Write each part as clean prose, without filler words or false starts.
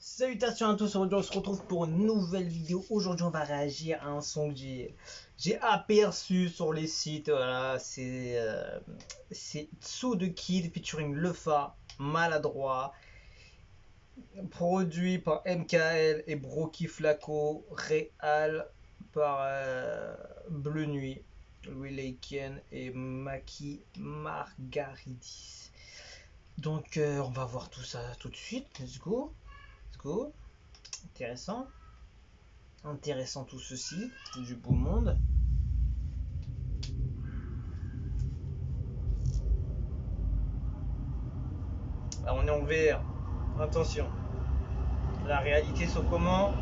Salutations à tous, aujourd'hui on se retrouve pour une nouvelle vidéo. Aujourd'hui on va réagir à un son que j'ai aperçu sur les sites. Voilà, c'est Tsu de Kid featuring Lefa, Maladroit, produit par MKL et Broky Flaco, réal par Bleu Nuit, Louis Laken et Maki Margaridis. Donc on va voir tout ça tout de suite. Let's go. Let's go. Intéressant. Intéressant tout ceci. Du beau monde. Alors on est en VR. Attention. La réalité sur comment.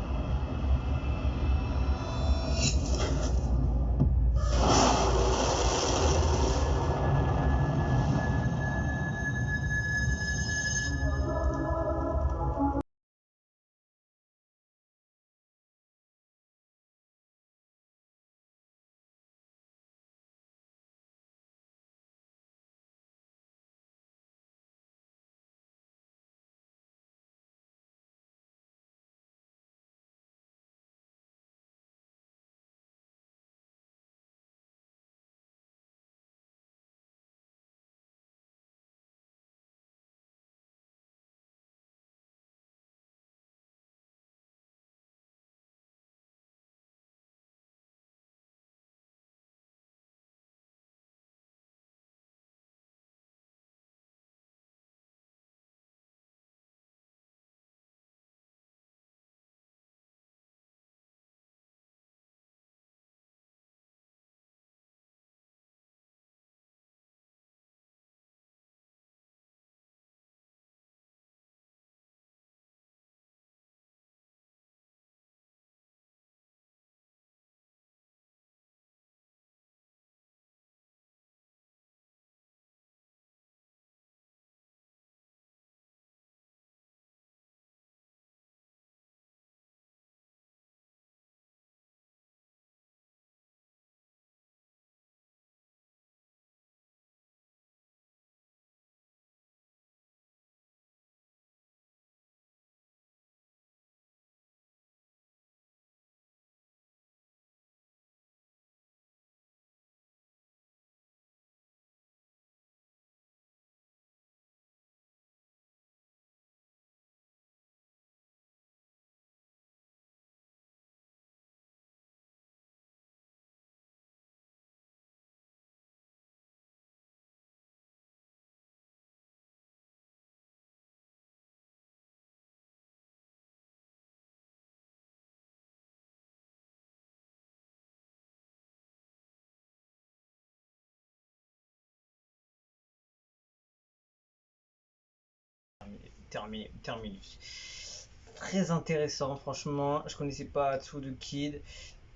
Terminus. Très intéressant, franchement. Je connaissais pas Tsu de Kid.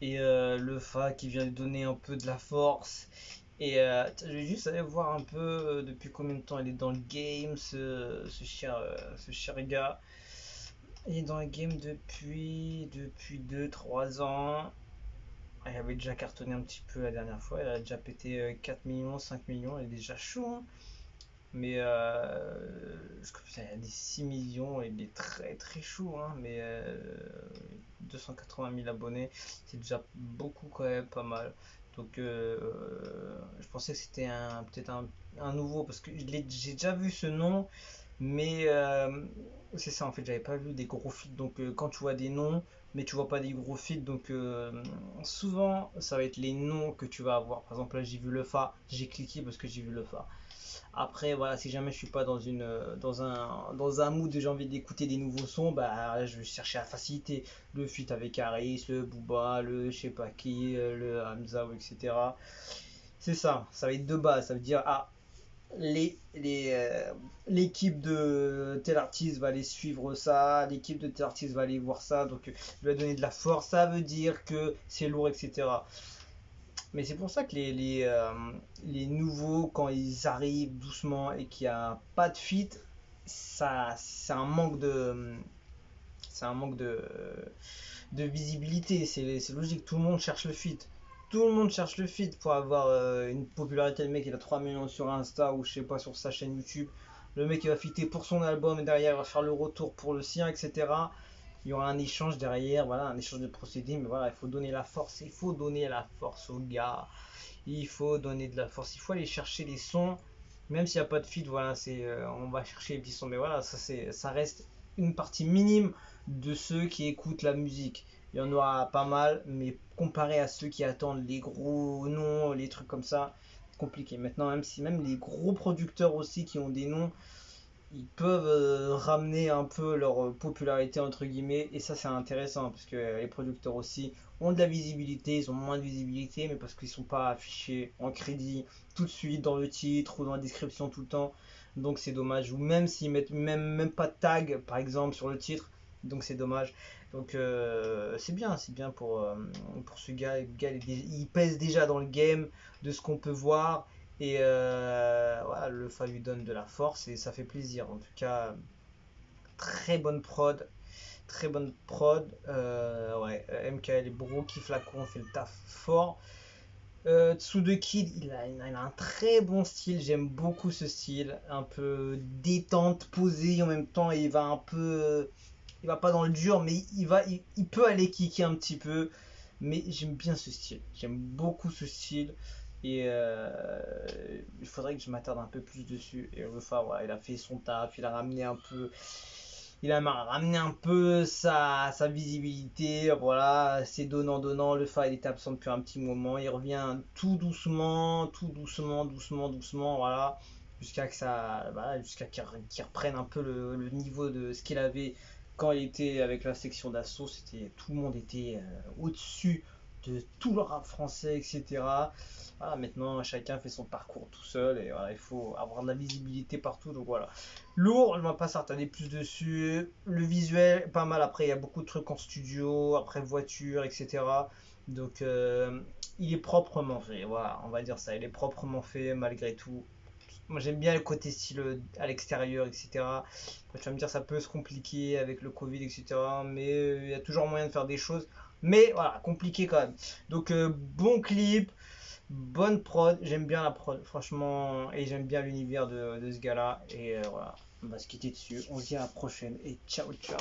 Et le Fa qui vient lui donner un peu de la force. Et je vais juste aller voir un peu depuis combien de temps il est dans le game, ce cher gars. Il est dans le game depuis 2 3 ans. Il avait déjà cartonné un petit peu la dernière fois. Il a déjà pété 4 millions, 5 millions. Il est déjà chaud, hein. Mais il a des 6 millions. Il est très très chaud, hein. Mais 280 000 abonnés, c'est déjà beaucoup quand même, pas mal. Donc je pensais que c'était peut-être un nouveau parce que j'ai déjà vu ce nom, mais c'est ça en fait, j'avais pas vu des gros feats. Donc quand tu vois des noms, mais tu vois pas des gros feats, donc souvent ça va être les noms que tu vas avoir. Par exemple là j'ai vu le Fa, j'ai cliqué parce que j'ai vu le Fa. Après, voilà, si jamais je suis pas dans un mood où j'ai envie d'écouter des nouveaux sons, bah je vais chercher la facilité. Le feat avec Harris, le Booba, le je sais pas qui, le Hamza, etc. C'est ça, ça va être de base. Ça veut dire, ah, l'équipe de tel artiste va aller suivre ça, l'équipe de tel artiste va aller voir ça, donc il va donner de la force, ça veut dire que c'est lourd, etc. Mais c'est pour ça que les nouveaux, quand ils arrivent doucement et qu'il n'y a pas de fit, ça, c'est un manque de visibilité. C'est logique, tout le monde cherche le fit. Tout le monde cherche le fit pour avoir une popularité. Le mec, il a 3 millions sur Insta ou je sais pas sur sa chaîne YouTube. le mec il va fitter pour son album et derrière il va faire le retour pour le sien, etc. Il y aura un échange derrière, voilà, un échange de procédés, mais voilà, il faut donner la force, il faut donner la force aux gars, il faut donner de la force, il faut aller chercher les sons, même s'il n'y a pas de feat, voilà, on va chercher les petits sons, mais voilà, ça reste une partie minime de ceux qui écoutent la musique. Il y en aura pas mal, mais comparé à ceux qui attendent les gros noms, les trucs comme ça, c'est compliqué. Maintenant, même si même les gros producteurs aussi qui ont des noms, ils peuvent ramener un peu leur popularité entre guillemets, et ça c'est intéressant parce que les producteurs aussi ont de la visibilité, ils ont moins de visibilité, mais parce qu'ils sont pas affichés en crédit tout de suite dans le titre ou dans la description tout le temps, donc c'est dommage. Ou même s'ils mettent même pas de tag par exemple sur le titre, donc c'est dommage. Donc c'est bien pour ce gars. Le gars il pèse déjà dans le game de ce qu'on peut voir, et voilà, le Fa lui donne de la force et ça fait plaisir. En tout cas, très bonne prod. Très bonne prod. Ouais, MKL et Bro qui Flacon fait le taf fort. Tsudekid, il a un très bon style. J'aime beaucoup ce style. Un peu détente, posé en même temps. Il va un peu. Il va pas dans le dur, mais il peut aller kicker un petit peu. Mais j'aime bien ce style. J'aime beaucoup ce style. Et il faudrait que je m'attarde un peu plus dessus. Et enfin, voilà, il a fait son taf. Il a ramené un peu sa visibilité. Voilà, c'est donnant. Le Fa, il était absent depuis un petit moment. Il revient tout doucement, doucement. Voilà. Jusqu'à qu'il reprenne un peu le niveau de ce qu'il avait quand il était avec la section d'assaut. Tout le monde était au-dessus de tout le rap français, etc. Voilà, maintenant chacun fait son parcours tout seul et voilà, il faut avoir de la visibilité partout. Donc voilà, lourd, je ne vais pas s'attarder plus dessus. Le visuel, pas mal. Après, il y a beaucoup de trucs en studio, après voiture, etc. Donc il est proprement fait. Voilà, on va dire ça. Il est proprement fait malgré tout. Moi j'aime bien le côté style à l'extérieur, etc. Après, tu vas me dire ça peut se compliquer avec le Covid, etc. Mais il y a toujours moyen de faire des choses. Mais voilà, compliqué quand même. Donc bon clip, bonne prod. J'aime bien la prod, franchement. Et j'aime bien l'univers de ce gars-là. Et voilà, on va se quitter dessus. On se dit à la prochaine. Et ciao, ciao.